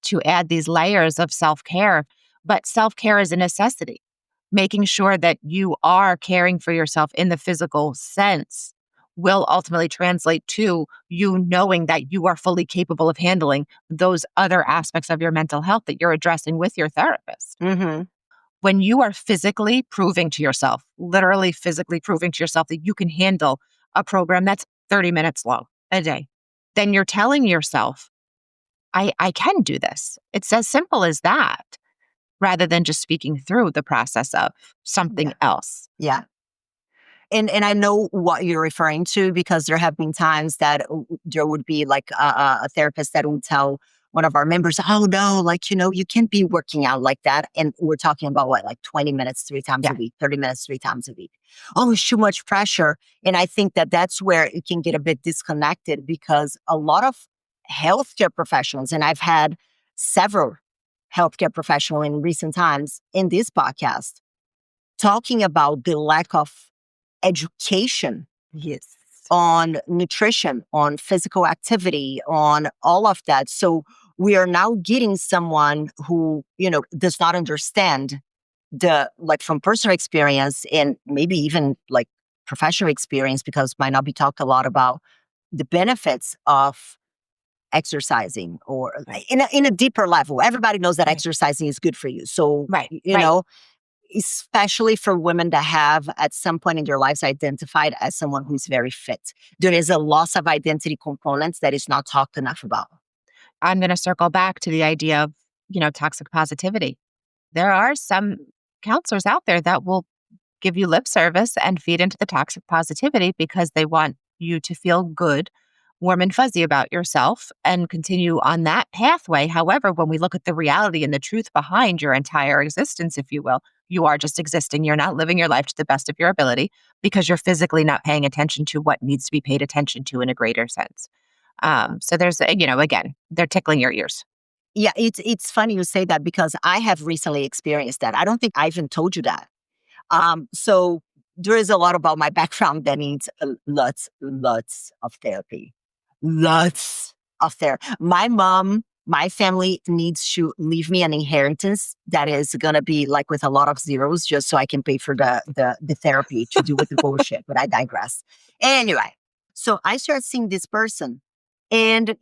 S2: to add these layers of self care. But self care is a necessity. Making sure that you are caring for yourself in the physical sense will ultimately translate to you knowing that you are fully capable of handling those other aspects of your mental health that you're addressing with your therapist.
S1: Mm-hmm.
S2: When you are physically proving to yourself, literally physically proving to yourself that you can handle a program that's 30 minutes long a day, then you're telling yourself, I can do this. It's as simple as that, rather than just speaking through the process of something
S1: Yeah.
S2: else.
S1: Yeah. And I know what you're referring to because there have been times that there would be like a therapist that would tell one of our members, oh no, like, you can't be working out like that. And we're talking about what, like 20 minutes, 3 times a
S2: Yeah,
S1: week, 30 minutes, 3 times a week. Oh, it's too much pressure. And I think that that's where it can get a bit disconnected because a lot of healthcare professionals, and I've had several healthcare professionals in recent times in this podcast talking about the lack of education
S2: yes.
S1: on nutrition, on physical activity, on all of that. So we are now getting someone who, does not understand like from personal experience and maybe even like professional experience, because might not be talked a lot about the benefits of exercising or
S2: Right.
S1: in a deeper level. Everybody knows that
S2: Right.
S1: exercising is good for you. So,
S2: Right. Right.
S1: especially for women that have at some point in their lives identified as someone who's very fit. There is a loss of identity components that is not talked enough about.
S2: I'm going to circle back to the idea of, toxic positivity. There are some counselors out there that will give you lip service and feed into the toxic positivity because they want you to feel good, warm and fuzzy about yourself and continue on that pathway. However, when we look at the reality and the truth behind your entire existence, if you will, you are just existing. You're not living your life to the best of your ability because you're physically not paying attention to what needs to be paid attention to in a greater sense. So there's, again, they're tickling your ears.
S1: Yeah, it's funny you say that because I have recently experienced that. I don't think I even told you that. So there is a lot about my background that needs lots of therapy. Lots of therapy. My family needs to leave me an inheritance that is gonna be like with a lot of zeros, just so I can pay for the therapy to do with the bullshit. But I digress. Anyway, so I started seeing this person, and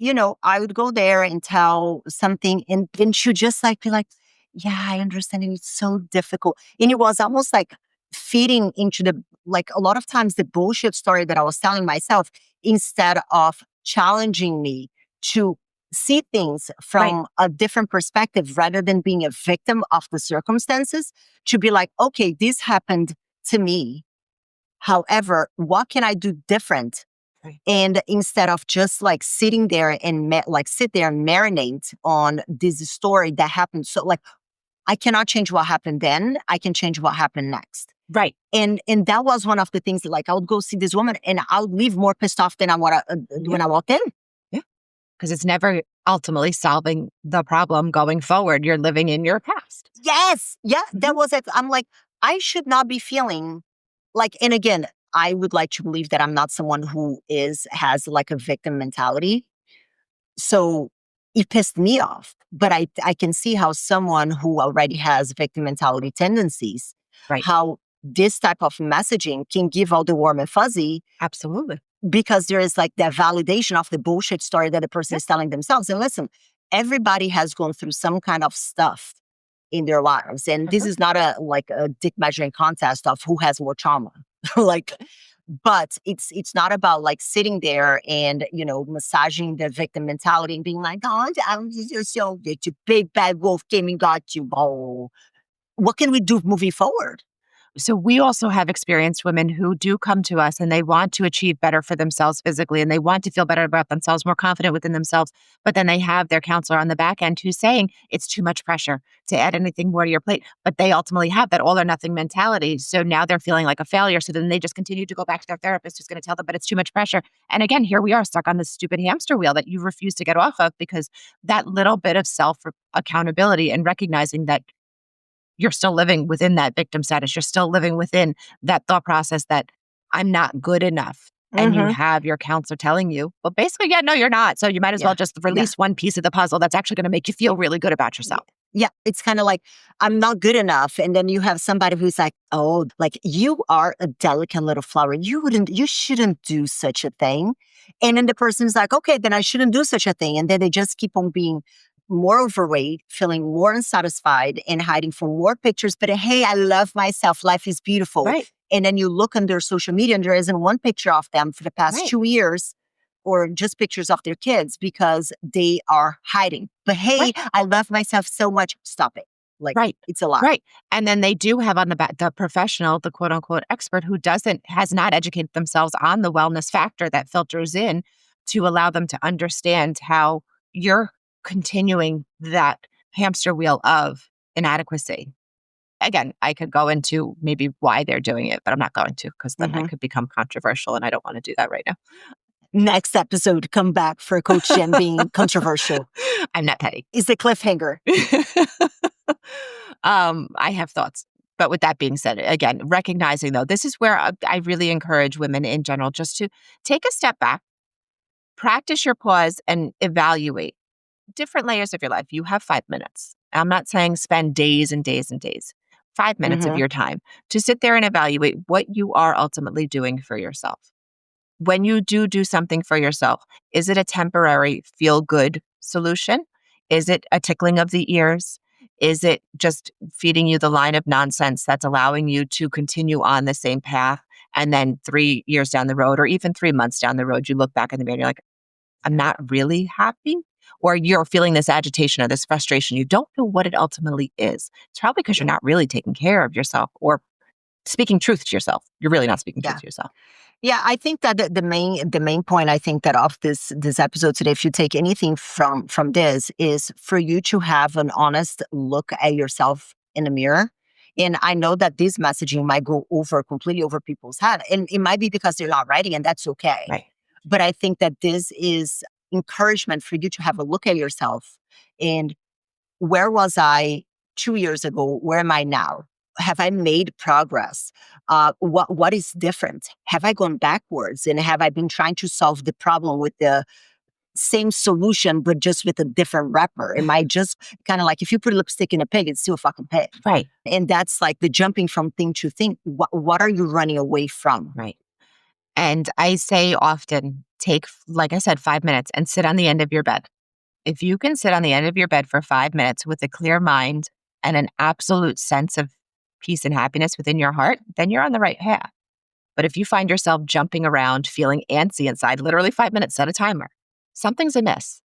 S1: I would go there and tell something, and then she'd just like be like, "Yeah, I understand. And it's so difficult." And it was almost like feeding into the like a lot of times the bullshit story that I was telling myself instead of challenging me to see things
S2: Right.
S1: from a different perspective rather than being a victim of the circumstances, to be like, okay, this happened to me. However, what can I do different?
S2: Right.
S1: And instead of just like sitting there and like sit there and marinate on this story that happened. So like I cannot change what happened then. I can change what happened next.
S2: Right.
S1: And that was one of the things that, like, I would go see this woman and I would leave more pissed off than
S2: Yeah.
S1: when I walked in.
S2: Yeah. Because it's never ultimately solving the problem going forward. You're living in your past.
S1: Yes. Yeah. That
S2: Mhm.
S1: was it. I'm like, I should not be feeling like, and again, I would like to believe that I'm not someone who has like a victim mentality. So it pissed me off. But I can see how someone who already has victim mentality tendencies,
S2: Right.
S1: how this type of messaging can give all the warm and fuzzy,
S2: Absolutely.
S1: because there is like that validation of the bullshit story that the person
S2: Yeah.
S1: is telling themselves. And listen, everybody has gone through some kind of stuff in their lives. And this
S2: Mhm.
S1: is not a dick measuring contest of who has more trauma. like, but it's not about like sitting there and, massaging the victim mentality and being like, oh, I'm just so the big bad wolf came and got you. Oh, what can we do moving forward?
S2: So we also have experienced women who do come to us and they want to achieve better for themselves physically and they want to feel better about themselves, more confident within themselves. But then they have their counselor on the back end who's saying it's too much pressure to add anything more to your plate. But they ultimately have that all or nothing mentality. So now they're feeling like a failure. So then they just continue to go back to their therapist who's going to tell them, but it's too much pressure. And again, here we are stuck on this stupid hamster wheel that you refuse to get off of because that little bit of self accountability and recognizing that you're still living within that victim status. You're still living within that thought process that I'm not good enough. And you
S1: Hmm.
S2: have your counselor telling you, well, basically, yeah, no, you're not. So you might as well
S1: Yeah.
S2: just
S1: Yeah.
S2: release one piece of the puzzle that's actually going to make you feel really good about
S1: Yeah.
S2: yourself.
S1: Yeah, it's kind of like I'm not good enough, and then you have somebody who's like, "Oh, like you are a delicate little flower. You shouldn't do such a thing." And then the person's like, "Okay, then I shouldn't do such a thing." And then they just keep on being more overweight, feeling more unsatisfied, and hiding from more pictures. But hey, I love myself. Life is beautiful.
S2: Right.
S1: And then you look on their social media, and there isn't one picture of them for the past
S2: Right.
S1: 2 years, or just pictures of their kids because they are hiding. But hey,
S2: Right.
S1: I love myself so much. Stop it. Like,
S2: Right.
S1: it's a lie.
S2: Right. And then they do have on the back the professional, the quote unquote expert who has not educated themselves on the wellness factor that filters in to allow them to understand how you're continuing that hamster wheel of inadequacy. Again, I could go into maybe why they're doing it, but I'm not going to because then I
S1: Mhm.
S2: could become controversial and I don't want to do that right
S1: Next episode, come back for Coach Jen being
S2: now.
S1: controversial.
S2: I'm not petty.
S1: Is the cliffhanger.
S2: I have thoughts. But with that being said, again, recognizing though, this is where I really encourage women in general just to take a step back, practice your pause, and evaluate different layers of your life. You have 5 minutes. I'm not saying spend days and days and days, 5 minutes of
S1: Hmm.
S2: your time to sit there and evaluate what you are ultimately doing for yourself. When you do something for yourself, is it a temporary feel good solution? Is it a tickling of the ears? Is it just feeding you the line of nonsense that's allowing you to continue on the same path? And then 3 years down the road, or even 3 months down the road, you look back in the mirror and you're like, I'm not really happy. Or you're feeling this agitation or this frustration. You don't know what it ultimately is. It's probably because you're
S1: Yeah.
S2: not really taking care of yourself or speaking truth to yourself. You're really not speaking truth
S1: Yeah.
S2: to yourself.
S1: Yeah, I think that the main point I think that of this episode today, if you take anything from this, is for you to have an honest look at yourself in the mirror. And I know that this messaging might go over completely over people's head, and it might be because they're not ready, and that's okay.
S2: Right.
S1: But I think that this is encouragement for you to have a look at yourself and where was I 2 years ago? Where am I now? Have I made progress? What is different? Have I gone backwards? And have I been trying to solve the problem with the same solution, but just with a different wrapper? Am I just kind of like if you put lipstick in a pig, it's still a fucking pig?
S2: Right.
S1: And that's like the jumping from thing to thing. What are you running away from?
S2: Right. And I say often take, like I said, 5 minutes and sit on the end of your bed. If you can sit on the end of your bed for 5 minutes with a clear mind and an absolute sense of peace and happiness within your heart, then you're on the right path. But if you find yourself jumping around, feeling antsy inside, literally 5 minutes, set a timer. Something's amiss.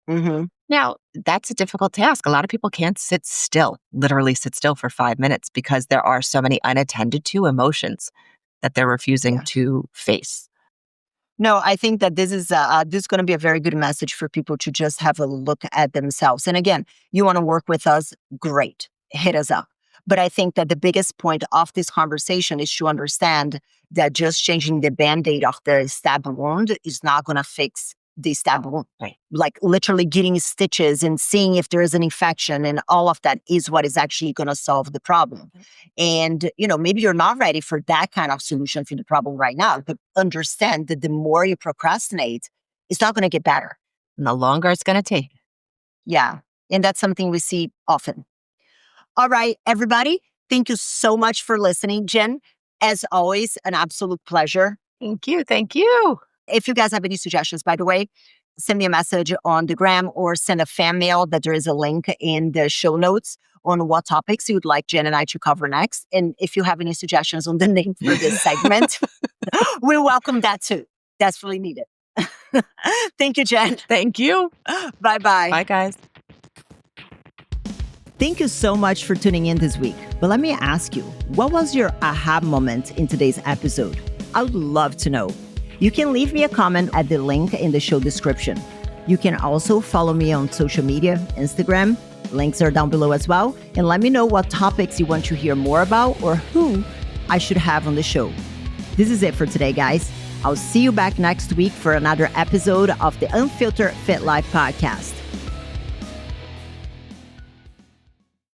S1: Hmm.
S2: Now, that's a difficult task. A lot of people can't sit still, literally sit still for 5 minutes because there are so many unattended to emotions that they're refusing
S1: Yeah.
S2: to face.
S1: No, I think that this is going to be a very good message for people to just have a look at themselves. And again, you want to work with us, great, hit us up. But I think that the biggest point of this conversation is to understand that just changing the band-aid of the stab wound is not going to fix the stab wound.
S2: Right.
S1: Like literally getting stitches and seeing if there is an infection and all of that is what is actually going to solve the problem. And, maybe you're not ready for that kind of solution for the problem right now, but understand that the more you procrastinate, it's not going to get better.
S2: And the longer it's going to take.
S1: Yeah. And that's something we see often. All right, everybody. Thank you so much for listening. Jen, as always, an absolute pleasure.
S2: Thank you. Thank you.
S1: If you guys have any suggestions, by the way, send me a message on the gram or send a fan mail that there is a link in the show notes on what topics you would like Jen and I to cover next. And if you have any suggestions on the name for this segment, we welcome that too. That's really needed. Thank you, Jen.
S2: Thank you.
S1: Bye-bye.
S2: Bye, guys.
S1: Thank you so much for tuning in this week. But let me ask you, what was your aha moment in today's episode? I would love to know. You can leave me a comment at the link in the show description. You can also follow me on social media, Instagram. Links are down below as well. And let me know what topics you want to hear more about or who I should have on the show. This is it for today, guys. I'll see you back next week for another episode of the Unfiltered Fit Life podcast.